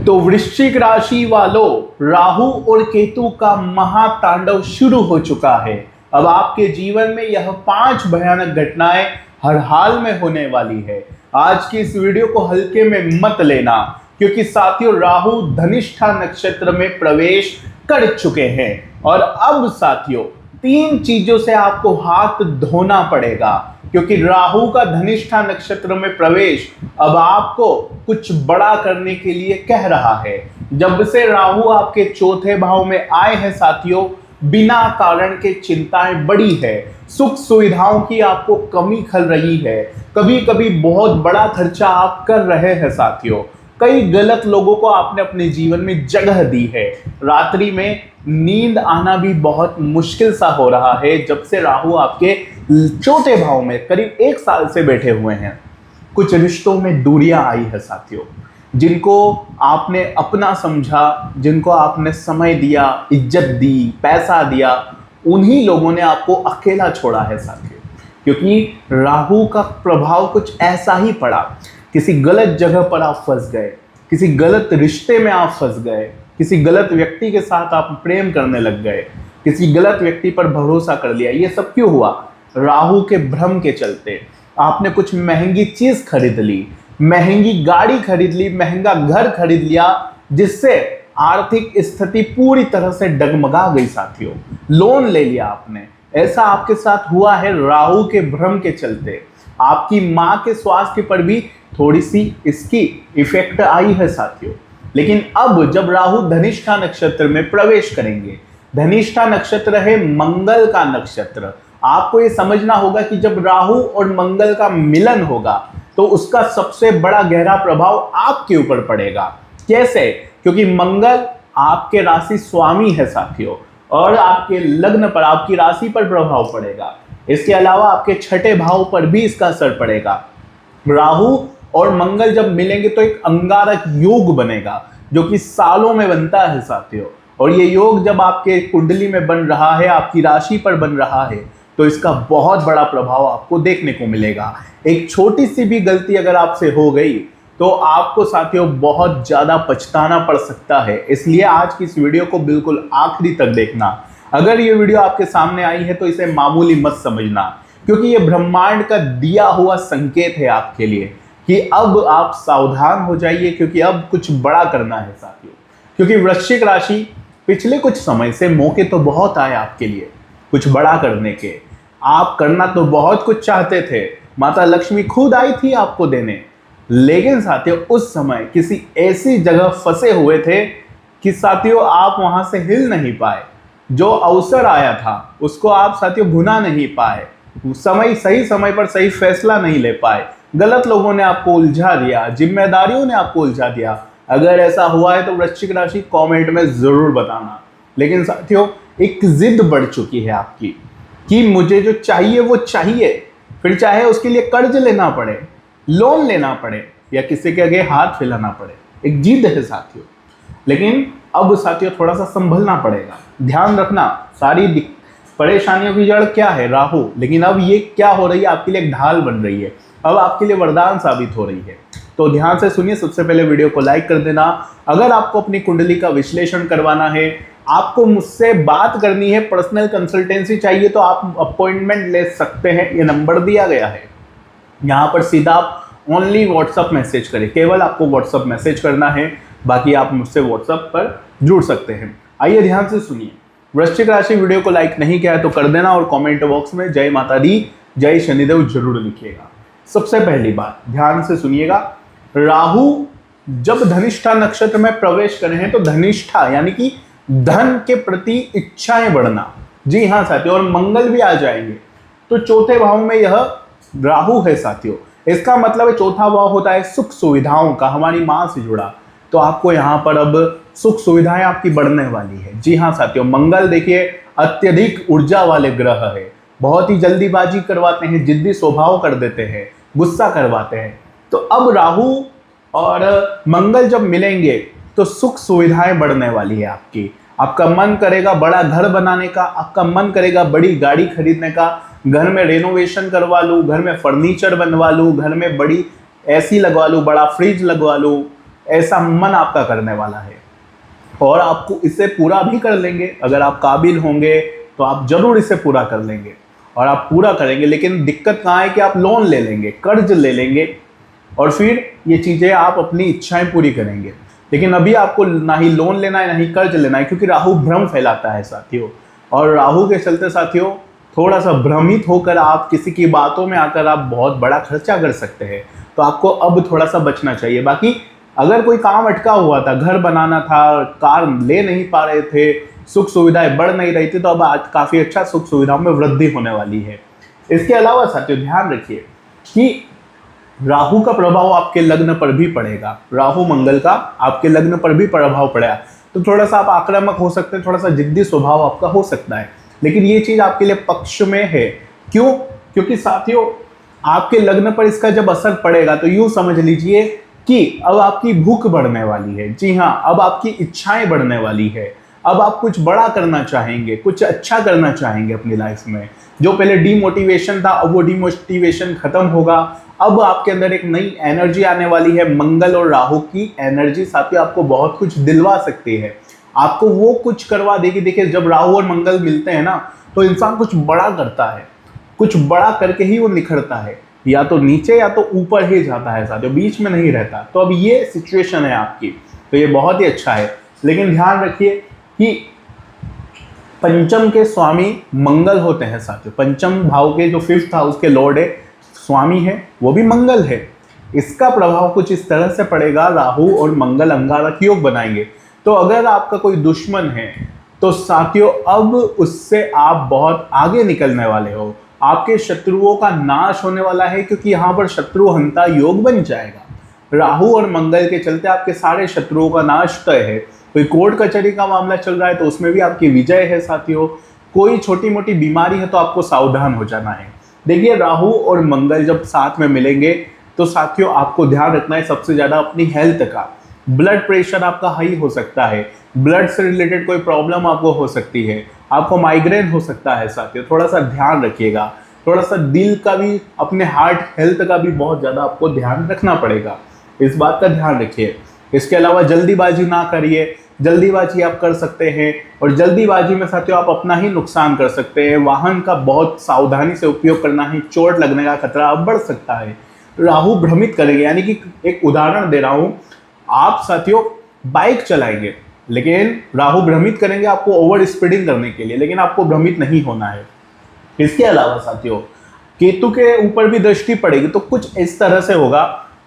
तो वृश्चिक राशि वालों, राहु और केतु का महातांडव शुरू हो चुका है। अब आपके जीवन में यह 5 भयानक घटनाएं हर हाल में होने वाली है। आज की इस वीडियो को हल्के में मत लेना, क्योंकि साथियों राहु धनिष्ठा नक्षत्र में प्रवेश कर चुके हैं और अब साथियों 3 चीजों से आपको हाथ धोना पड़ेगा, क्योंकि राहु का धनिष्ठा नक्षत्र में प्रवेश अब आपको कुछ बड़ा करने के लिए कह रहा है। जब से राहु आपके चौथे भाव में आए हैं साथियों, बिना कारण के चिंताएं बढ़ी है, सुख सुविधाओं की आपको कमी खल रही है, कभी कभी बहुत बड़ा खर्चा आप कर रहे हैं साथियों। कई गलत लोगों को आपने अपने जीवन में जगह दी है। रात्रि में नींद आना भी बहुत मुश्किल सा हो रहा है जब से राहु आपके चौथे भाव में करीब 1 साल से बैठे हुए हैं। कुछ रिश्तों में दूरियां आई है साथियों। जिनको आपने अपना समझा, जिनको आपने समय दिया, इज्जत दी, पैसा दिया, उन्हीं लोगों ने आपको अकेला छोड़ा है साथियों, क्योंकि राहु का प्रभाव कुछ ऐसा ही पड़ा। किसी गलत जगह पर आप फंस गए, किसी गलत रिश्ते में आप फंस गए, किसी गलत व्यक्ति के साथ आप प्रेम करने लग गए, किसी गलत व्यक्ति पर भरोसा कर लिया। ये सब क्यों हुआ? राहु के भ्रम के चलते। आपने कुछ महंगी चीज खरीद ली, महंगी गाड़ी खरीद ली, महंगा घर खरीद लिया, जिससे आर्थिक स्थिति पूरी तरह से डगमगा गई साथियों। लोन ले लिया आपने, ऐसा आपके साथ हुआ है राहु के भ्रम के चलते। आपकी मां के स्वास्थ्य पर भी थोड़ी सी इसकी इफेक्ट आई है साथियों। लेकिन अब जब राहु धनिष्ठा नक्षत्र में प्रवेश करेंगे, धनिष्ठा नक्षत्र है मंगल का नक्षत्र, आपको ये समझना होगा कि जब राहु और मंगल का मिलन होगा तो उसका सबसे बड़ा गहरा प्रभाव आपके ऊपर पड़ेगा। कैसे? क्योंकि मंगल आपके राशि स्वामी है साथियों, और आपके लग्न पर, आपकी राशि पर प्रभाव पड़ेगा। इसके अलावा आपके छठे भाव पर भी इसका असर पड़ेगा। राहु और मंगल जब मिलेंगे तो एक अंगारक योग बनेगा, जो कि सालों में बनता है साथियों। और ये योग जब आपके कुंडली में बन रहा है, आपकी राशि पर बन रहा है, तो इसका बहुत बड़ा प्रभाव आपको देखने को मिलेगा। एक छोटी सी भी गलती अगर आपसे हो गई तो आपको साथियों बहुत ज्यादा पछताना पड़ सकता है। इसलिए आज की इस वीडियो को बिल्कुल आखिरी तक देखना। अगर ये वीडियो आपके सामने आई है तो इसे मामूली मत समझना, क्योंकि ये ब्रह्मांड का दिया हुआ संकेत है आपके लिए कि अब आप सावधान हो जाइए, क्योंकि अब कुछ बड़ा करना है साथियों। क्योंकि वृश्चिक राशि पिछले कुछ समय से मौके तो बहुत आए आपके लिए कुछ बड़ा करने के। आप करना तो बहुत कुछ चाहते थे, माता लक्ष्मी खुद आई थी आपको देने, लेकिन साथियों उस समय किसी ऐसी जगह फंसे हुए थे कि साथियों आप वहां से हिल नहीं पाए। जो अवसर आया था उसको आप साथियों भुना नहीं पाए, सही समय पर सही फैसला नहीं ले पाए, गलत लोगों ने आपको उलझा दिया, जिम्मेदारियों ने आपको उलझा दिया। अगर ऐसा हुआ है तो वृश्चिक राशि कमेंट में जरूर बताना। लेकिन साथियों एक जिद बढ़ चुकी है आपकी कि मुझे जो चाहिए वो चाहिए, फिर चाहे उसके लिए कर्ज लेना पड़े, लोन लेना पड़े, या किसी के आगे हाथ फैलाना पड़े। एक जिद है साथियों। लेकिन अब साथियों थोड़ा सा संभलना पड़ेगा। ध्यान रखना, सारी परेशानियों की जड़ क्या है? राहु। लेकिन अब ये क्या हो रही है? आपके लिए एक ढाल बन रही है, अब आपके लिए वरदान साबित हो रही है। तो ध्यान से सुनिए। सबसे पहले वीडियो को लाइक कर देना। अगर आपको अपनी कुंडली का विश्लेषण करवाना है, आपको मुझसे बात करनी है, पर्सनल कंसल्टेंसी चाहिए, तो आप अपॉइंटमेंट ले सकते हैं। ये नंबर दिया गया है, यहाँ पर सीधा आप ओनली व्हाट्सअप मैसेज करें। केवल आपको व्हाट्सअप मैसेज करना है, बाकी आप मुझसे व्हाट्सअप पर जुड़ सकते हैं। आइए ध्यान से सुनिए। वृश्चिक राशि वीडियो को लाइक नहीं किया है तो कर देना, और कमेंट बॉक्स में जय माता दी, जय शनिदेव जरूर लिखिएगा। सबसे पहली बात ध्यान से सुनिएगा, राहु जब धनिष्ठा नक्षत्र में प्रवेश कर रहे हैं तो धनिष्ठा यानी कि धन के प्रति इच्छाएं बढ़ना, जी हाँ साथियों, और मंगल भी आ जाएंगे। तो चौथे भाव में यह राहु है साथियों। इसका मतलब है चौथा भाव होता है सुख सुविधाओं का, हमारी मां से जुड़ा। तो आपको यहाँ पर अब सुख सुविधाएं आपकी बढ़ने वाली है। जी हाँ साथियों, मंगल देखिए अत्यधिक ऊर्जा वाले ग्रह है, बहुत ही जल्दीबाजी करवाते हैं, जिद्दी स्वभाव कर देते हैं, गुस्सा करवाते हैं। तो अब राहु और मंगल जब मिलेंगे तो सुख सुविधाएं बढ़ने वाली है आपकी। आपका मन करेगा बड़ा घर बनाने का, आपका मन करेगा बड़ी गाड़ी खरीदने का, घर में रेनोवेशन करवा लूँ, घर में फर्नीचर बनवा लूँ, घर में बड़ी एसी लगवा लूँ, बड़ा फ्रिज लगवा लूँ, ऐसा मन आपका करने वाला है और आपको इसे पूरा भी कर लेंगे। अगर आप काबिल होंगे तो आप जरूर इसे पूरा कर लेंगे और आप पूरा करेंगे। लेकिन दिक्कत कहाँ है कि आप लोन ले लेंगे, कर्ज ले लेंगे और फिर ये चीज़ें आप अपनी इच्छाएं पूरी करेंगे। लेकिन अभी आपको ना ही लोन लेना है ना ही कर्ज लेना है, क्योंकि राहु भ्रम फैलाता है साथियों। और राहु के चलते साथियों थोड़ा सा भ्रमित होकर आप किसी की बातों में आकर आप बहुत बड़ा खर्चा कर सकते हैं। तो आपको अब थोड़ा सा बचना चाहिए। बाकी अगर कोई काम अटका हुआ था, घर बनाना था, कार ले नहीं पा रहे थे, सुख सुविधाएं बढ़ नहीं रही थी, तो अब आज काफ़ी अच्छा सुख सुविधाओं में वृद्धि होने वाली है। इसके अलावा साथियों ध्यान रखिए कि राहु का प्रभाव आपके लग्न पर भी पड़ेगा। राहु मंगल का आपके लग्न पर भी प्रभाव पड़ेगा, तो थोड़ा सा आप आक्रामक हो सकते हैं, थोड़ा सा जिद्दी स्वभाव आपका हो सकता है। लेकिन ये चीज आपके लिए पक्ष में है। क्यों? क्योंकि साथियों आपके लग्न पर इसका जब असर पड़ेगा तो यूं समझ लीजिए कि अब आपकी भूख बढ़ने वाली है। जी हाँ, अब आपकी इच्छाएं बढ़ने वाली है। अब आप कुछ बड़ा करना चाहेंगे, कुछ अच्छा करना चाहेंगे अपनी लाइफ में। जो पहले डीमोटिवेशन था अब वो डीमोटिवेशन खत्म होगा। अब आपके अंदर एक नई एनर्जी आने वाली है। मंगल और राहु की एनर्जी साथियों आपको बहुत कुछ दिलवा सकती है, आपको वो कुछ करवा देगी। देखिए जब राहु और मंगल मिलते हैं ना तो इंसान कुछ बड़ा करता है, कुछ बड़ा करके ही वो निखरता है, या तो नीचे या तो ऊपर ही जाता है साथियों, बीच में नहीं रहता। तो अब ये सिचुएशन है आपकी, तो ये बहुत ही अच्छा है। लेकिन ध्यान रखिए कि पंचम के स्वामी मंगल होते हैं साथियों। पंचम भाव के जो 5th हाउस के लॉर्ड है, स्वामी है, वो भी मंगल है। इसका प्रभाव कुछ इस तरह से पड़ेगा, राहु और मंगल अंगारक योग बनाएंगे। तो अगर आपका कोई दुश्मन है तो साथियों अब उससे आप बहुत आगे निकलने वाले हो। आपके शत्रुओं का नाश होने वाला है, क्योंकि यहाँ पर शत्रु हंता योग बन जाएगा। राहु और मंगल के चलते आपके सारे शत्रुओं का नाश तय है। कोई कोर्ट कचहरी का मामला चल रहा है तो उसमें भी आपकी विजय है साथियों। कोई छोटी मोटी बीमारी है तो आपको सावधान हो जाना है। देखिए राहु और मंगल जब साथ में मिलेंगे तो साथियों आपको ध्यान रखना है सबसे ज्यादा अपनी हेल्थ का। ब्लड प्रेशर आपका हाई हो सकता है, ब्लड से रिलेटेड कोई प्रॉब्लम आपको हो सकती है, आपको माइग्रेन हो सकता है साथियों, थोड़ा सा ध्यान रखिएगा। थोड़ा सा दिल का भी, अपने हार्ट हेल्थ का भी बहुत ज़्यादा आपको ध्यान रखना पड़ेगा, इस बात का ध्यान रखिए। इसके अलावा जल्दीबाजी ना करिए, जल्दीबाजी आप कर सकते हैं और जल्दीबाजी में साथियों आप अपना ही नुकसान कर सकते हैं। वाहन का बहुत सावधानी से उपयोग करना ही, चोट लगने का खतरा अब बढ़ सकता है। राहु भ्रमित करेंगे, यानी कि एक उदाहरण दे रहा हूं, आप साथियों बाइक चलाएंगे लेकिन राहु भ्रमित करेंगे आपको ओवर स्पीडिंग करने के लिए, लेकिन आपको भ्रमित नहीं होना है। इसके अलावा साथियों केतु के ऊपर भी दृष्टि पड़ेगी, तो कुछ इस तरह से होगा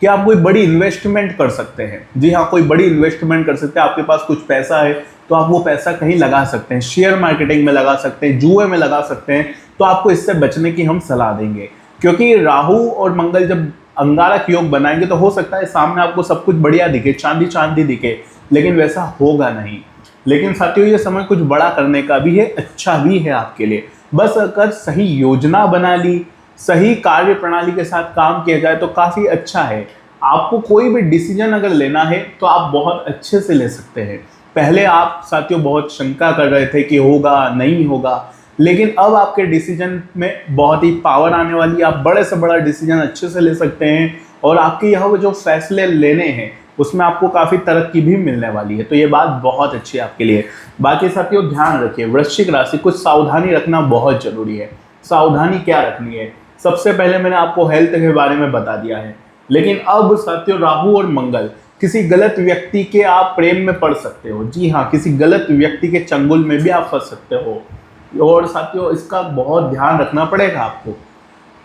कि आप कोई बड़ी इन्वेस्टमेंट कर सकते हैं। जी हाँ, कोई बड़ी इन्वेस्टमेंट कर सकते हैं। आपके पास कुछ पैसा है तो आप वो पैसा कहीं लगा सकते हैं, शेयर मार्केटिंग में लगा सकते हैं, जुए में लगा सकते हैं। तो आपको इससे बचने की हम सलाह देंगे, क्योंकि राहु और मंगल जब अंगारक योग बनाएंगे तो हो सकता है सामने आपको सब कुछ बढ़िया दिखे, चांदी चांदी दिखे, लेकिन वैसा होगा नहीं। लेकिन साथियों ये समय कुछ बड़ा करने का भी है, अच्छा भी है आपके लिए। बस अगर सही योजना बना ली, सही कार्य प्रणाली के साथ काम किया जाए तो काफ़ी अच्छा है। आपको कोई भी डिसीजन अगर लेना है तो आप बहुत अच्छे से ले सकते हैं। पहले आप साथियों बहुत शंका कर रहे थे कि होगा नहीं होगा, लेकिन अब आपके डिसीजन में बहुत ही पावर आने वाली है। आप बड़े से बड़ा डिसीजन अच्छे से ले सकते हैं और आपके यहाँ जो फैसले लेने हैं उसमें आपको काफ़ी तरक्की भी मिलने वाली है। तो ये बात बहुत अच्छी है आपके लिए। बाकी साथियों ध्यान रखिए, वृश्चिक राशि, कुछ सावधानी रखना बहुत जरूरी है। सावधानी क्या रखनी है? सबसे पहले मैंने आपको हेल्थ के बारे में बता दिया है, लेकिन अब साथियों राहु और मंगल, किसी गलत व्यक्ति के आप प्रेम में पड़ सकते हो। जी हाँ, किसी गलत व्यक्ति के चंगुल में भी आप फंस सकते हो। और साथियों इसका बहुत ध्यान रखना पड़ेगा आपको,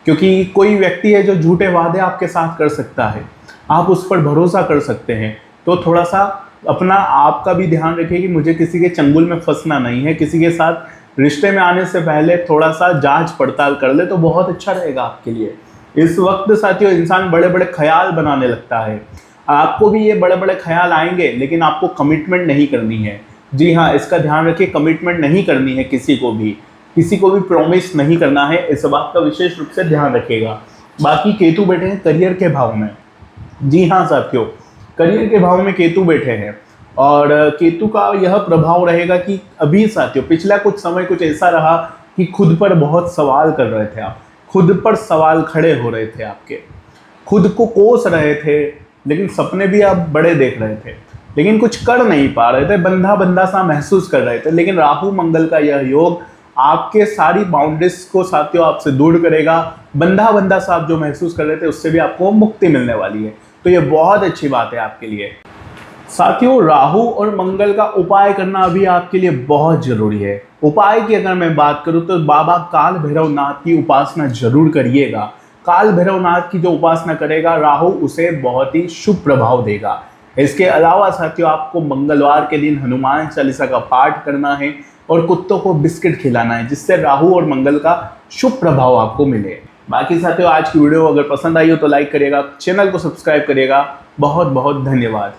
क्योंकि कोई व्यक्ति है जो झूठे वादे आपके साथ कर सकता है, आप उस पर भरोसा कर सकते हैं। तो थोड़ा सा अपना आपका भी ध्यान रखिए कि मुझे किसी के चंगुल में फंसना नहीं है। किसी के साथ रिश्ते में आने से पहले थोड़ा सा जांच पड़ताल कर ले तो बहुत अच्छा रहेगा आपके लिए। इस वक्त साथियों इंसान बड़े बड़े ख्याल बनाने लगता है, आपको भी ये बड़े बड़े ख्याल आएंगे, लेकिन आपको कमिटमेंट नहीं करनी है। जी हाँ, इसका ध्यान रखिए, कमिटमेंट नहीं करनी है, किसी को भी प्रॉमिस नहीं करना है। इस बात का विशेष रूप से ध्यान रखिएगा। बाकी केतु बैठे हैं करियर के भाव में। जी हाँ साथियों, करियर के भाव में केतु बैठे हैं और केतु का यह प्रभाव रहेगा कि अभी साथियों पिछला कुछ समय कुछ ऐसा रहा कि खुद पर बहुत सवाल कर रहे थे आप, खुद पर सवाल खड़े हो रहे थे आपके, खुद को कोस रहे थे, लेकिन सपने भी आप बड़े देख रहे थे, लेकिन कुछ कर नहीं पा रहे थे, बंधा बंधा सा महसूस कर रहे थे। लेकिन राहु मंगल का यह योग आपके सारी बाउंड्रीज को साथियों आपसे दूर करेगा। बंधा बंधा सा आप जो महसूस कर रहे थे उससे भी आपको मुक्ति मिलने वाली है। तो ये बहुत अच्छी बात है आपके लिए। साथियों, राहु और मंगल का उपाय करना अभी आपके लिए बहुत जरूरी है। उपाय की अगर मैं बात करूं तो बाबा काल भैरवनाथ की उपासना जरूर करिएगा। काल भैरवनाथ की जो उपासना करेगा राहु उसे बहुत ही शुभ प्रभाव देगा। इसके अलावा साथियों, आपको मंगलवार के दिन हनुमान चालीसा का पाठ करना है और कुत्तों को बिस्किट खिलाना है, जिससे राहु और मंगल का शुभ प्रभाव आपको मिले। बाकी साथियों, आज की वीडियो अगर पसंद आई हो तो लाइक करिएगा, चैनल को सब्सक्राइब करिएगा। बहुत बहुत धन्यवाद।